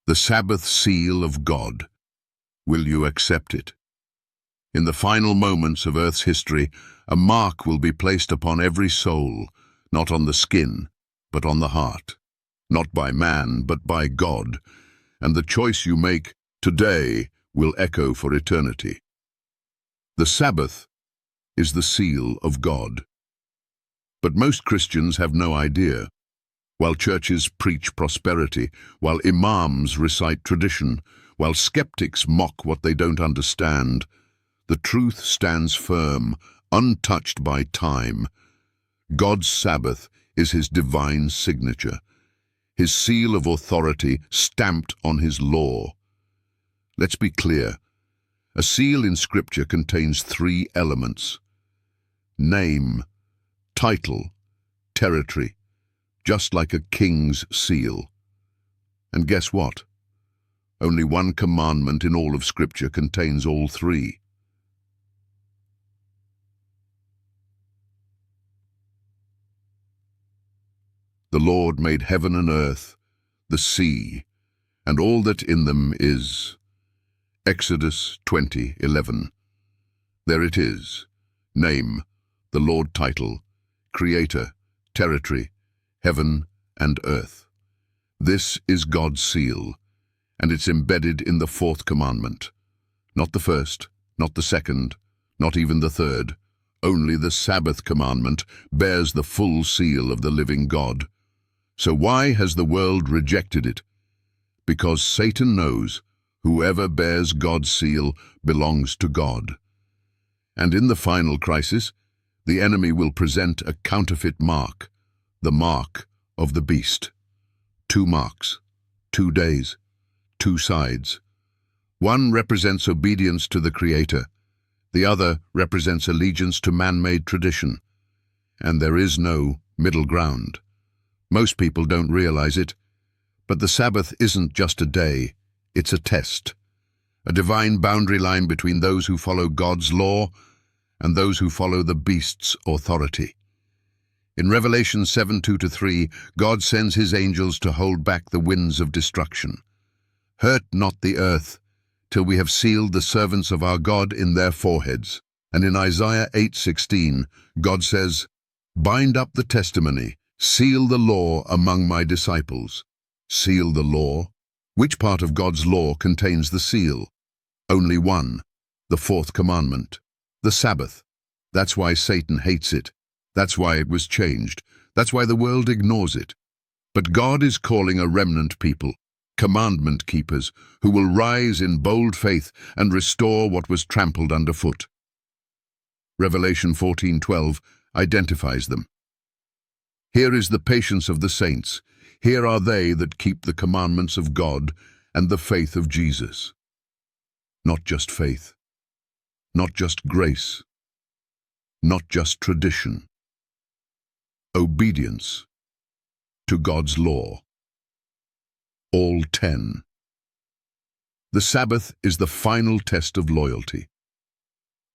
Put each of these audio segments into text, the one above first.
The Sabbath seal of God. Will you accept it? In the final moments of Earth's history, a mark will be placed upon every soul, not on the skin, but on the heart. Not by man, but by God. And the choice you make today will echo for eternity. The Sabbath is the seal of God. But most Christians have no idea. While churches preach prosperity, while imams recite tradition, while skeptics mock what they don't understand, the truth stands firm, untouched by time. God's Sabbath is his divine signature, his seal of authority stamped on his law. Let's be clear. A seal in Scripture contains three elements: name, title, territory, just like a king's seal. And guess what? Only one commandment in all of Scripture contains all three. The Lord made heaven and earth, the sea, and all that in them is. Exodus 20:11. There it is. Name, the Lord title, creator, territory, heaven and earth. This is God's seal, and it's embedded in the fourth commandment. Not the first, not the second, not even the third. Only the Sabbath commandment bears the full seal of the living God. So why has the world rejected it? Because Satan knows whoever bears God's seal belongs to God. And in the final crisis, the enemy will present a counterfeit mark, the mark of the beast. 2 marks, 2 days, 2 sides. One represents obedience to the Creator. The other represents allegiance to man-made tradition. And there is no middle ground. Most people don't realize it, but the Sabbath isn't just a day, it's a test. A divine boundary line between those who follow God's law and those who follow the beast's authority. In Revelation 7:2-3, God sends his angels to hold back the winds of destruction. Hurt not the earth, till we have sealed the servants of our God in their foreheads. And in Isaiah 8:16, God says, bind up the testimony, seal the law among my disciples. Seal the law? Which part of God's law contains the seal? Only one, the fourth commandment, the Sabbath. That's why Satan hates it. That's why it was changed. That's why the world ignores it. But God is calling a remnant people, commandment keepers, who will rise in bold faith and restore what was trampled underfoot. Revelation 14:12 identifies them. Here is the patience of the saints. Here are they that keep the commandments of God and the faith of Jesus. Not just faith, not just grace, not just tradition. Obedience to God's law. All 10. The Sabbath is the final test of loyalty.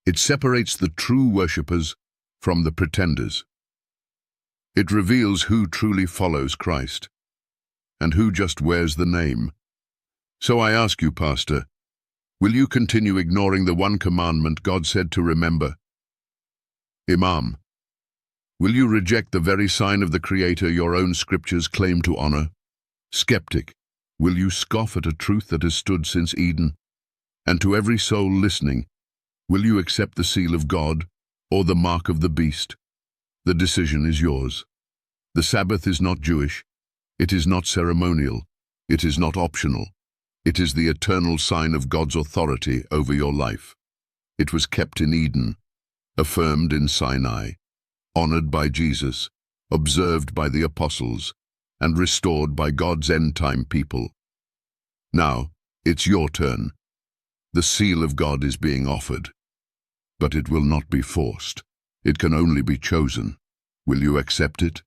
It separates the true worshippers from the pretenders. It reveals who truly follows Christ and who just wears the name. So I ask you, Pastor, will you continue ignoring the one commandment God said to remember? Imam, will you reject the very sign of the Creator your own scriptures claim to honor? Skeptic, will you scoff at a truth that has stood since Eden? And to every soul listening, will you accept the seal of God or the mark of the beast? The decision is yours. The Sabbath is not Jewish. It is not ceremonial. It is not optional. It is the eternal sign of God's authority over your life. It was kept in Eden, affirmed in Sinai, honored by Jesus, observed by the apostles, and restored by God's end-time people. Now, it's your turn. The seal of God is being offered, but it will not be forced. It can only be chosen. Will you accept it?